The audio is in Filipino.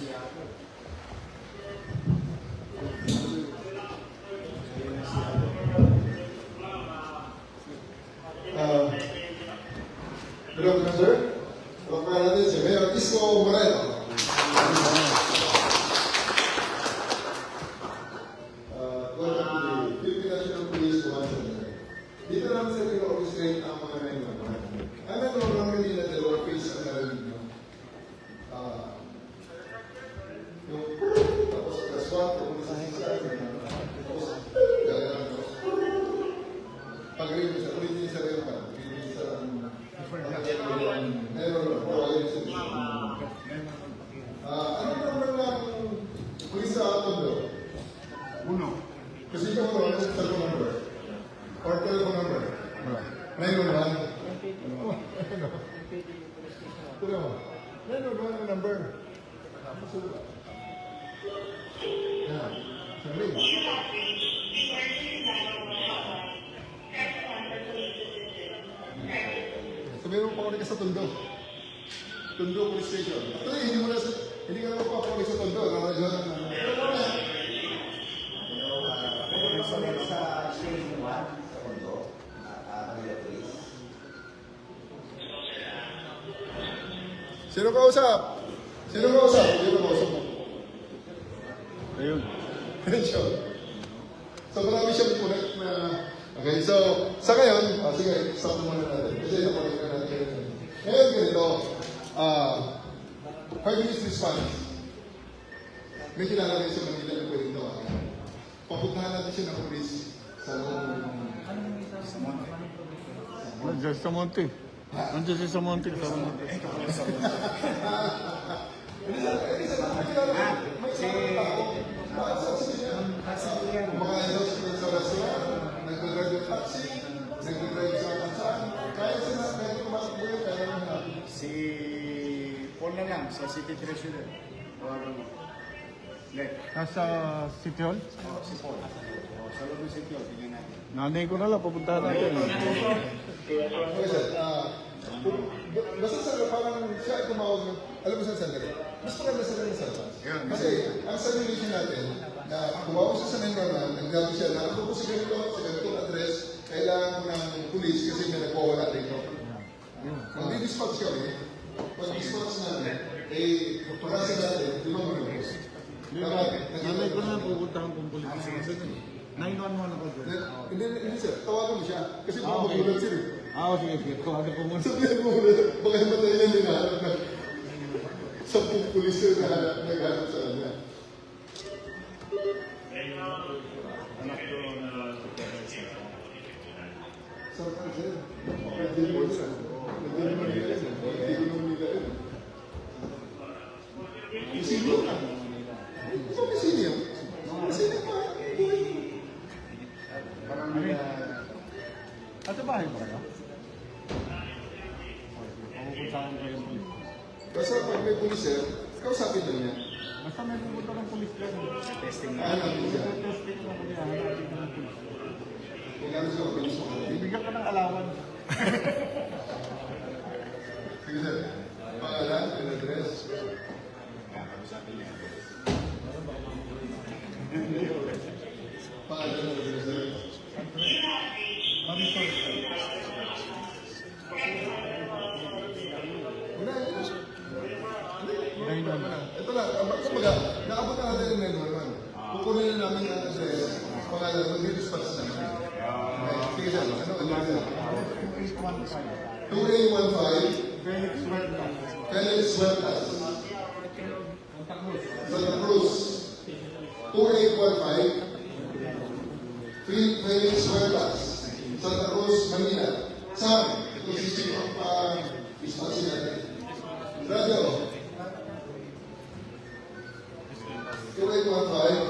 Good afternoon, sir. Pagpapala natin si Mayor Isko Moreno. Welcome to the Philippine National Police Command. Dito namin sa pinag-orchestrate ang mga naman. Alam mo naman hindi na dalawa face ang narinig nyo. Yung tapos kaswat, tapos nasasasya, tapos pag-rin mo sa ulitin sa rin pa. Ano naman lang pulis sa Tondo? Uno. Kasi ikaw mo, ano sa telephone number? Or telephone number? 911? Tula mo. 911 ang number. Yan. Sabi. Sabihin mo pa ulit ka sa Tondo. Tondo Police Station. Actually, hindi ka naman pa ulit sa Tondo. Sa Station 1, sa Tondo, Manila Police. Sino kausap? Sino kausap? Sino kausap mo? Ayun. Ayun siya. So, marami siyang connect na... Okay, so, sa ngayon, sige, stop naman natin. Kasi napalit ka natin. Ngayon, ganito, 5 minutes response. May kilala rin sa Manila na pwedeng tawagan. Papuntahan natin siya ng police sa loob ng... Nandiyan sa Monte. Nandiyan siya sa Monte. Kumakain daw sa restaurant, nag-drive yung taxi, nag-drive sa kansaan, kaya sila, kahit kumakbo yun, kaya naman natin. Si Paul na lang, sa City Treasurer. Or, Nasa City Hall? si Paul. Sa loob ng City Hall, tingnan natin. Nanay ko na lang, papuntahan natin. Okay, sir. Basta sir, parang siya ay tumawag ng, alam mo saan sandali? Mas maganda sa rin sa labas. Kasi ang simulation natin, na tumawag siya sa 911, naggabi siya na ako po sa ganitong address, kailangan ng police kasi may nagpawala dito. Mag-dispatch kami, pag-dispatch natin, pag-asa natin, di ba mag-dispatch? Nanay ko na lang, pupuntahan kong pulis. 911 ako dyan. Hindi sir, tawagan mo siya. Kasi baka magulat sir eh. Sige. Tawagan ko muna. Sabihan mo muna, baka himatayin yan din nahanap na 10 pulis sir na naghanap sa kanya. Anak ko na Sarap sir. Nagdili mo sir. Nagdili mo nila sir. Nagdili mo nila yun. Isilyo ka. Ito ba isilyo? Isilyo ka. parang At sa bahay ba kayo? Pupuntahan ko yung pulis. Basta pag may pulis sir, kausapin lang niya. Basta may pupunta ng pulis dyan. testing na. Hanap mo siya. Testing na ko niya, hanapin ko ng pulis. Kailangan siya mabilis mo. Bibigyan ka ng alawan. Sige sir. Pangalan, address. Pangalan, address sir. Ito lang, kumbaga, naabot na natin yung 911. Kukunin na namin ang address, pangalan, mag-dispatch na namin. Sige sir, ano address? 2815 Felix Huertas, Santa Cruz. 2815 Felix Huertas, Santa Cruz, Manila. Sam, ito si Chief of Dispatch natin. Radio. 2815